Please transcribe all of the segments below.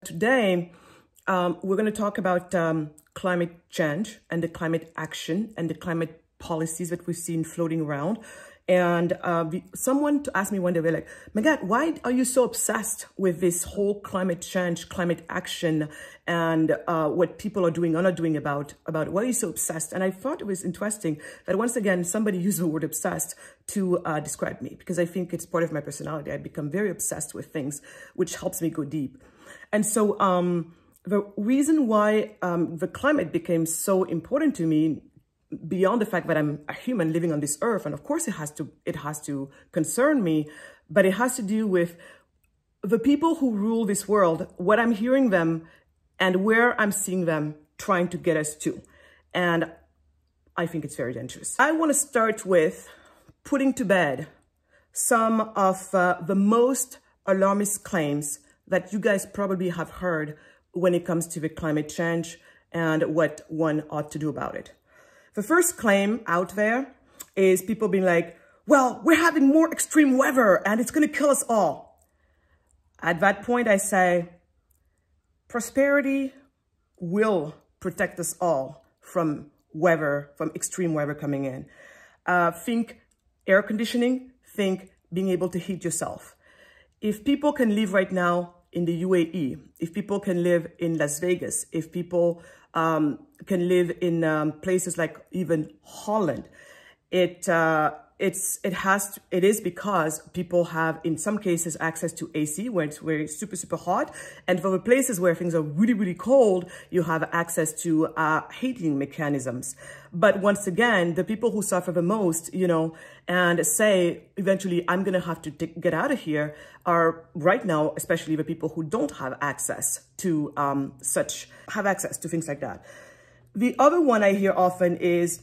Today, we're going to talk about climate change and the climate action and the climate policies that we've seen floating around. And someone asked me one day, like, Magat, why are you so obsessed with this whole climate change, climate action, and what people are doing or not doing about it? Why are you so obsessed? And I thought it was interesting that once again, somebody used the word obsessed to describe me, because I think it's part of my personality. I become very obsessed with things, which helps me go deep. And so the reason why the climate became so important to me, beyond the fact that I'm a human living on this earth, and of course it has to concern me, but it has to do with the people who rule this world, what I'm hearing them and where I'm seeing them trying to get us to. And I think it's very dangerous. I want to start with putting to bed some of the most alarmist claims that you guys probably have heard when it comes to the climate change and what one ought to do about it. The first claim out there is people being like, well, we're having more extreme weather and it's going to kill us all. At that point, I say, prosperity will protect us all from weather, from extreme weather coming in. Think air conditioning, think being able to heat yourself. If people can live right now in the UAE, if people can live in Las Vegas, if people can live in places like even Holland, it is because people have, in some cases, access to AC where it's super, super hot. And for the places where things are really, really cold, you have access to heating mechanisms. But once again, the people who suffer the most, and say, eventually, I'm going to have to get out of here, are right now, especially the people who don't have access to access to things like that. The other one I hear often is,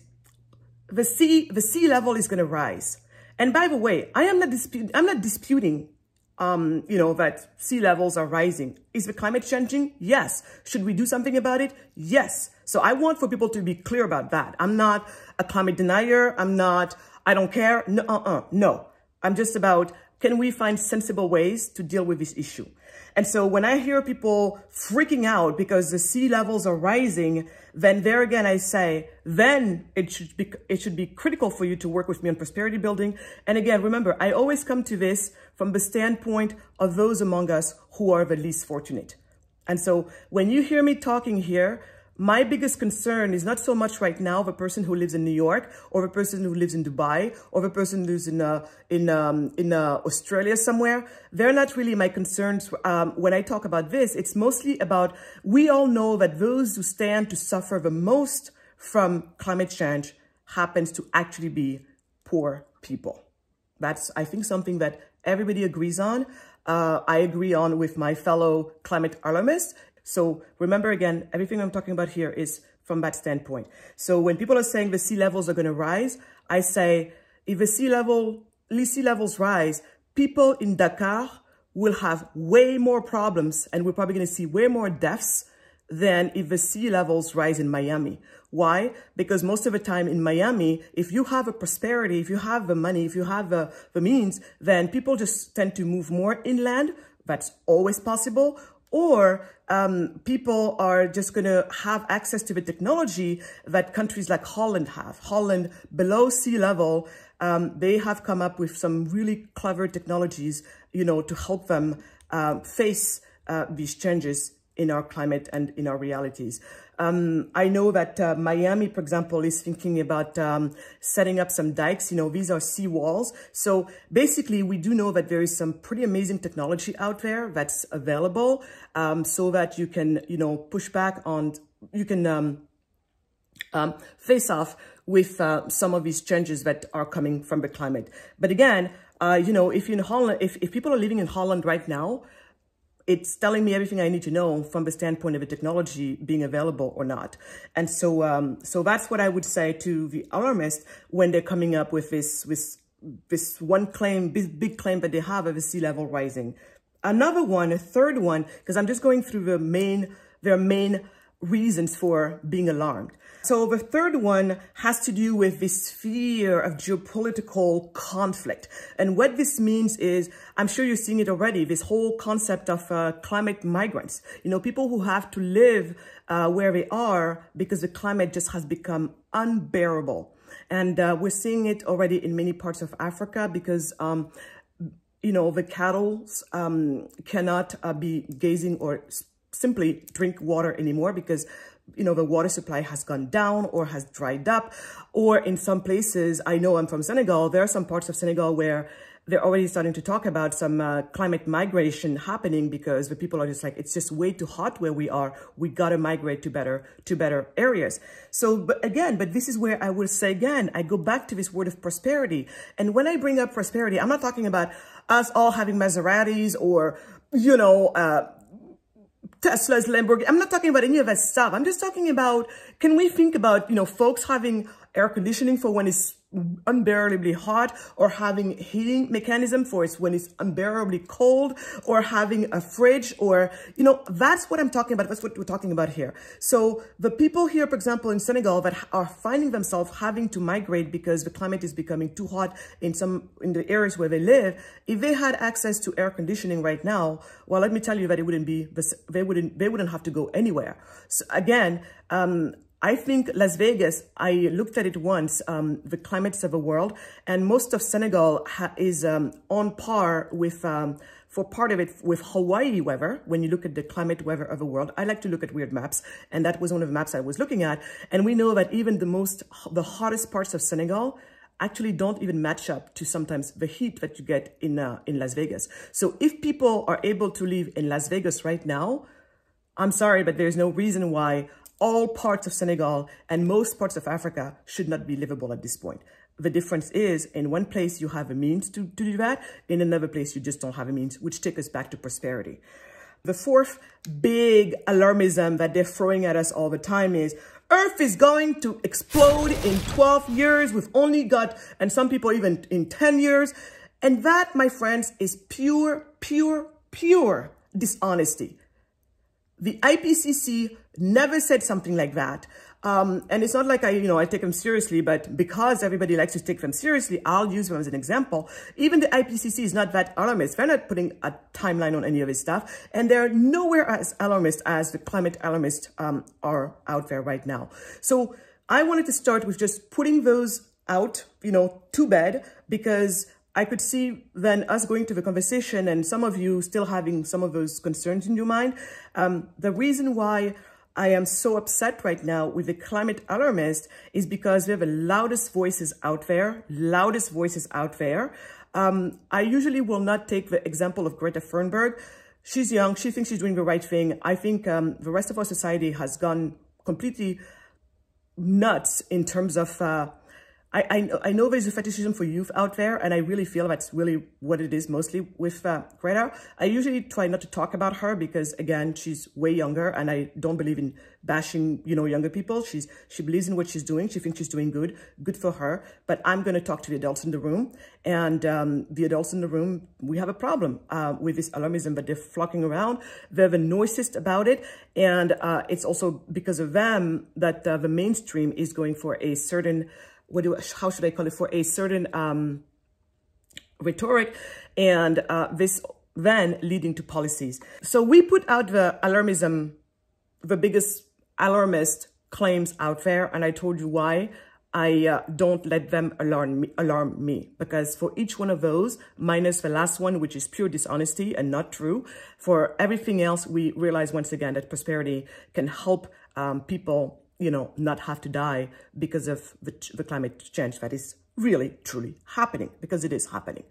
the sea level is going to rise. And by the way, I'm not disputing, that sea levels are rising. Is the climate changing? Yes. Should we do something about it? Yes. So I want for people to be clear about that. I'm not a climate denier. I don't care. No. I'm just about, can we find sensible ways to deal with this issue? And so when I hear people freaking out because the sea levels are rising, then there again, I say, then it should be critical for you to work with me on prosperity building. And again, remember, I always come to this from the standpoint of those among us who are the least fortunate. And so when you hear me talking here, my biggest concern is not so much right now the person who lives in New York, or the person who lives in Dubai, or the person who's in Australia somewhere. They're not really my concerns. When I talk about this, it's mostly about, we all know that those who stand to suffer the most from climate change happens to actually be poor people. That's, I think, something that everybody agrees on. I agree on with my fellow climate alarmists. So remember, again, everything I'm talking about here is from that standpoint. So when people are saying the sea levels are going to rise, I say, if the sea levels rise, people in Dakar will have way more problems, and we're probably going to see way more deaths than if the sea levels rise in Miami. Why? Because most of the time in Miami, if you have a prosperity, if you have the money, if you have the means, then people just tend to move more inland. That's always possible. Or people are just going to have access to the technology that countries like Holland have. Holland, below sea level, they have come up with some really clever technologies, to help them face these changes in our climate and in our realities. I know that Miami, for example, is thinking about setting up some dikes. These are sea walls. So basically, we do know that there is some pretty amazing technology out there that's available, so that you can, push back on, you can face off with some of these changes that are coming from the climate. But again, if you're in Holland, if people are living in Holland right now, it's telling me everything I need to know from the standpoint of the technology being available or not. And so, so that's what I would say to the alarmists when they're coming up with this one claim, big claim that they have of the sea level rising. Another one, a third one, because I'm just going through their main reasons for being alarmed. So the third one has to do with this fear of geopolitical conflict. And what this means is, I'm sure you're seeing it already, this whole concept of climate migrants. You know, people who have to live where they are because the climate just has become unbearable. And we're seeing it already in many parts of Africa because, you know, the cattle cannot be gazing or simply drink water anymore because, you know, the water supply has gone down or has dried up. Or in some places, I know I'm from Senegal, there are some parts of Senegal where they're already starting to talk about some climate migration happening because the people are just like, it's just way too hot where we are. We got to migrate to better areas. So, but this is where I will say again, I go back to this word of prosperity. And when I bring up prosperity, I'm not talking about us all having Maseratis or, you know, Tesla's, Lamborghini. I'm not talking about any of that stuff. I'm just talking about, can we think about, you know, folks having air conditioning for when it's unbearably hot, or having heating mechanism for when it's unbearably cold, or having a fridge, or, you know, that's what I'm talking about. That's what we're talking about here. So the people here, for example, in Senegal that are finding themselves having to migrate because the climate is becoming too hot in the areas where they live, if they had access to air conditioning right now, well, let me tell you that it wouldn't be, they wouldn't have to go anywhere. So again, I think Las Vegas, I looked at it once, the climates of the world, and most of Senegal is on par with, for part of it, with Hawaii weather. When you look at the climate weather of the world, I like to look at weird maps, and that was one of the maps I was looking at. And we know that even the hottest parts of Senegal actually don't even match up to sometimes the heat that you get in Las Vegas. So if people are able to live in Las Vegas right now, I'm sorry, but there's no reason why all parts of Senegal and most parts of Africa should not be livable at this point. The difference is, in one place you have a means to do that, in another place you just don't have a means, which takes us back to prosperity. The fourth big alarmism that they're throwing at us all the time is, Earth is going to explode in 12 years. We've only got, and some people even in 10 years. And that, my friends, is pure dishonesty. The IPCC never said something like that. And it's not like I take them seriously, but because everybody likes to take them seriously, I'll use them as an example. Even the IPCC is not that alarmist. They're not putting a timeline on any of this stuff. And they're nowhere as alarmist as the climate alarmists are out there right now. So I wanted to start with just putting those out, to bed, because I could see then us going to the conversation and some of you still having some of those concerns in your mind. The reason why I am so upset right now with the climate alarmist is because they're the loudest voices out there, I usually will not take the example of Greta Thunberg. She's young. She thinks she's doing the right thing. I think the rest of our society has gone completely nuts in terms of I know there's a fetishism for youth out there, and I really feel that's really what it is mostly with Greta. I usually try not to talk about her because, again, she's way younger, and I don't believe in bashing, younger people. She believes in what she's doing. She thinks she's doing good for her. But I'm going to talk to the adults in the room, and the adults in the room, we have a problem with this alarmism, but they're flocking around. They're the noisiest about it, and it's also because of them that the mainstream is going for a certain how should I call it, for a certain rhetoric, and this then leading to policies. So we put out the alarmism, the biggest alarmist claims out there, and I told you why. I don't let them alarm me, because for each one of those, minus the last one, which is pure dishonesty and not true, for everything else, we realize once again that prosperity can help people not have to die because of the climate change that is really, truly happening, because it is happening.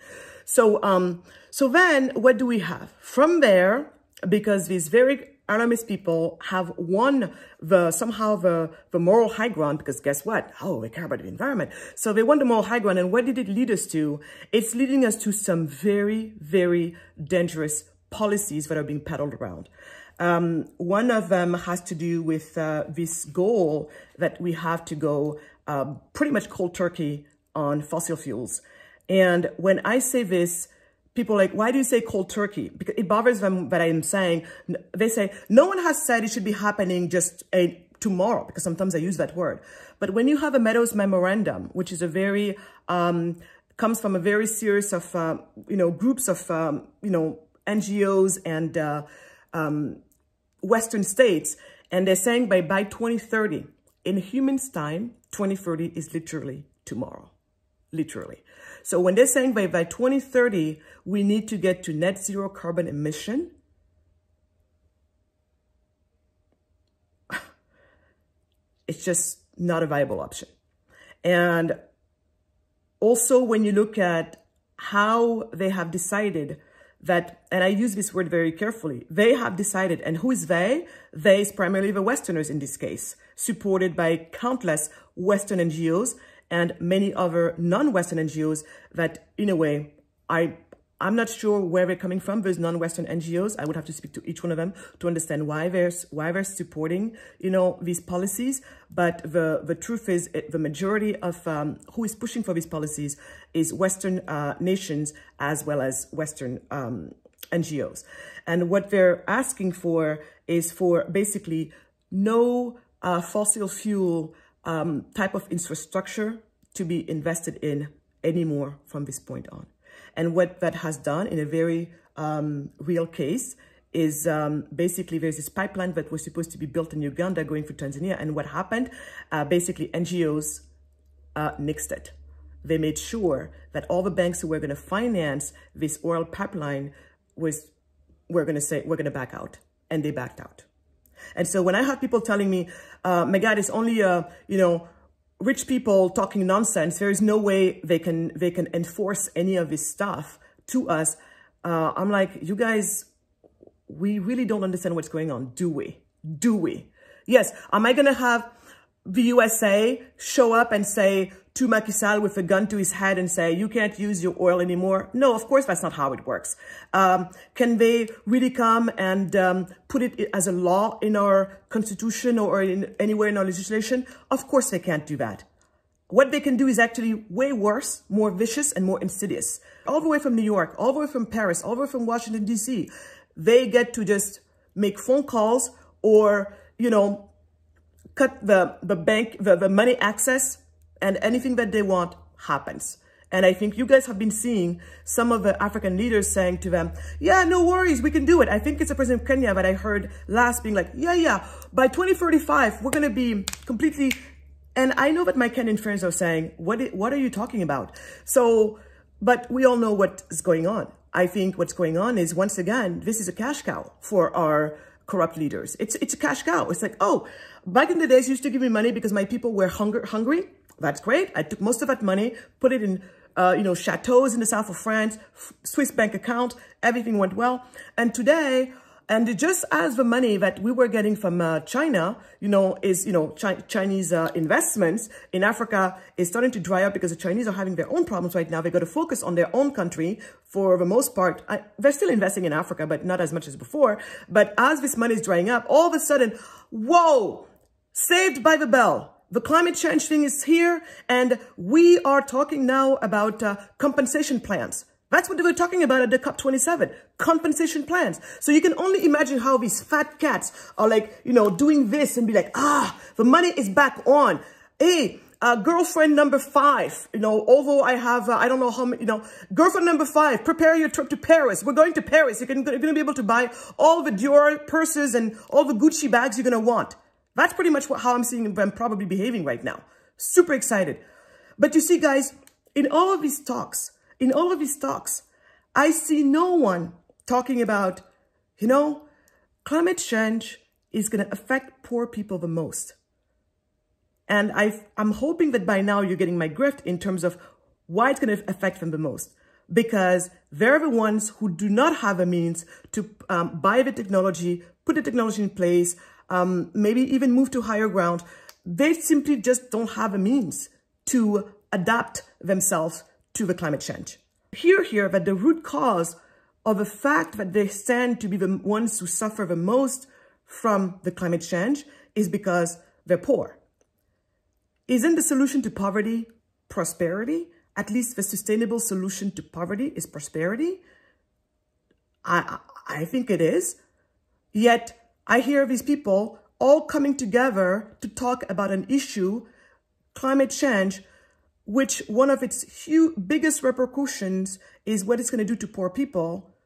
So, so then what do we have? From there, because these very alarmist people have won somehow the moral high ground, because guess what? Oh, they care about the environment. So they won the moral high ground. And what did it lead us to? It's leading us to some very, very dangerous policies that are being peddled around. One of them has to do with this goal that we have to go pretty much cold turkey on fossil fuels. And when I say this, people like, why do you say cold turkey? Because it bothers them that I am saying, they say, no one has said it should be happening just tomorrow, because sometimes I use that word. But when you have a Meadows memorandum, which is a very, comes from a very series of, groups of, NGOs and Western states, and they're saying by 2030, in humans' time, 2030 is literally tomorrow, literally. So when they're saying by 2030, we need to get to net zero carbon emission, it's just not a viable option. And also when you look at how they have decided that, and I use this word very carefully, they have decided, and who is they? They is primarily the Westerners in this case, supported by countless Western NGOs and many other non-Western NGOs that, in a way, I'm not sure where they're coming from, those non-Western NGOs. I would have to speak to each one of them to understand why they're supporting, these policies. But the truth is, the majority of who is pushing for these policies is Western nations as well as Western NGOs. And what they're asking for is for basically no fossil fuel type of infrastructure to be invested in anymore from this point on. And what that has done in a very real case is basically there's this pipeline that was supposed to be built in Uganda going through Tanzania. And what happened? Basically, NGOs nixed it. They made sure that all the banks who were going to finance this oil pipeline were going to say, we're going to back out. And they backed out. And so when I have people telling me, my God, it's only, rich people talking nonsense, there is no way they can enforce any of this stuff to us. I'm like, you guys, we really don't understand what's going on, do we? Do we? Yes, am I going to have the USA show up and say to Macky Sall with a gun to his head and say, you can't use your oil anymore? No, of course, that's not how it works. Can they really come and put it as a law in our constitution or anywhere in our legislation? Of course, they can't do that. What they can do is actually way worse, more vicious and more insidious. All the way from New York, all the way from Paris, all the way from Washington, D.C., they get to just make phone calls or, cut the money access, and anything that they want happens. And I think you guys have been seeing some of the African leaders saying to them, yeah, no worries, we can do it. I think it's the president of Kenya that I heard last being like, yeah, by 2035, we're going to be completely... And I know that my Kenyan friends are saying, what are you talking about? So, but we all know what is going on. I think what's going on is, once again, this is a cash cow for our corrupt leaders. It's a cash cow. It's like, oh, back in the days, you used to give me money because my people were hungry. That's great. I took most of that money, put it in, chateaus in the south of France, Swiss bank account. Everything went well. And today, and just as the money that we were getting from China, Chinese investments in Africa is starting to dry up because the Chinese are having their own problems right now. They got to focus on their own country for the most part. They're still investing in Africa, but not as much as before. But as this money is drying up, all of a sudden, whoa, saved by the bell. The climate change thing is here, and we are talking now about compensation plans. That's what they were talking about at the COP27, compensation plans. So you can only imagine how these fat cats are like, doing this and be like, the money is back on. Hey, girlfriend number 5, although I have, I don't know how many, girlfriend number 5, prepare your trip to Paris. We're going to Paris. You're going to be able to buy all the Dior purses and all the Gucci bags you're going to want. That's pretty much how I'm seeing them probably behaving right now. Super excited. But you see, guys, in all of these talks, I see no one talking about, climate change is going to affect poor people the most. And I'm hoping that by now you're getting my grift in terms of why it's going to affect them the most. Because they're the ones who do not have the means to buy the technology, put the technology in place, maybe even move to higher ground. They simply just don't have a means to adapt themselves to the climate change. Hear here that the root cause of the fact that they stand to be the ones who suffer the most from the climate change is because they're poor. Isn't the solution to poverty prosperity? At least the sustainable solution to poverty is prosperity. I think it is. Yet I hear these people all coming together to talk about an issue, climate change, which one of its biggest repercussions is what it's going to do to poor people.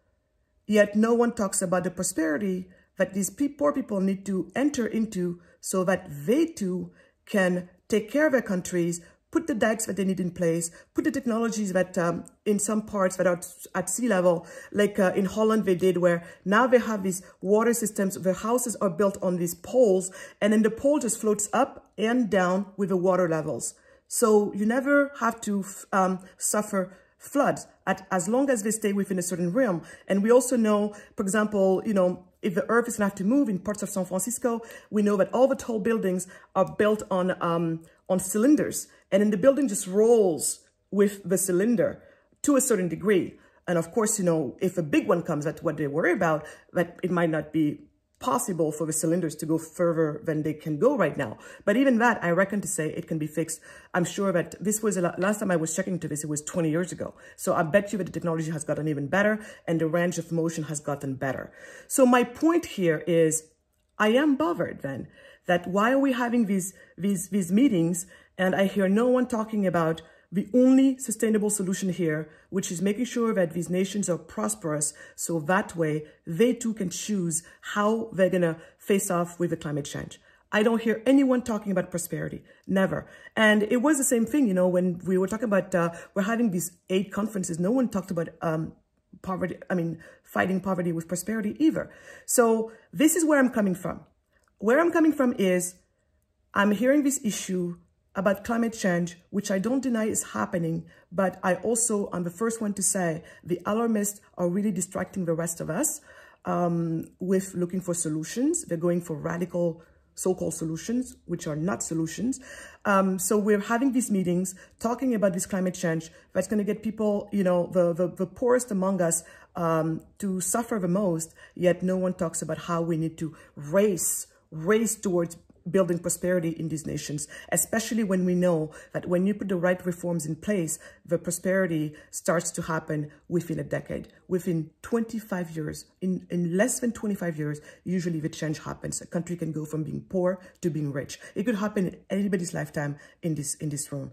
Yet no one talks about the prosperity that these poor people need to enter into so that they too can take care of their countries, put the dikes that they need in place, put the technologies that in some parts that are at sea level, like in Holland they did, where now they have these water systems, their houses are built on these poles, and then the pole just floats up and down with the water levels. So you never have to suffer floods as long as they stay within a certain realm. And we also know, for example, if the earth is going to have to move in parts of San Francisco, we know that all the tall buildings are built on cylinders. And then the building just rolls with the cylinder to a certain degree. And of course, if a big one comes, that's what they worry about, that it might not be possible for the cylinders to go further than they can go right now. But even that, I reckon to say it can be fixed. I'm sure that this was, last time I was checking to this, it was 20 years ago. So I bet you that the technology has gotten even better and the range of motion has gotten better. So my point here is, I am bothered then that why are we having these meetings and I hear no one talking about the only sustainable solution here, which is making sure that these nations are prosperous, so that way they too can choose how they're going to face off with the climate change. I don't hear anyone talking about prosperity, never. And it was the same thing, when we were talking about, we're having these 8 conferences, no one talked about poverty, fighting poverty with prosperity either. So this is where I'm coming from. Where I'm coming from is, I'm hearing this issue about climate change, which I don't deny is happening, but I also am the first one to say the alarmists are really distracting the rest of us with looking for solutions. They're going for radical so-called solutions, which are not solutions. So we're having these meetings talking about this climate change that's going to get people, the poorest among us to suffer the most, yet no one talks about how we need to race towards building prosperity in these nations, especially when we know that when you put the right reforms in place, the prosperity starts to happen within a decade, within 25 years. In less than 25 years, usually the change happens. A country can go from being poor to being rich. It could happen in anybody's lifetime in this room.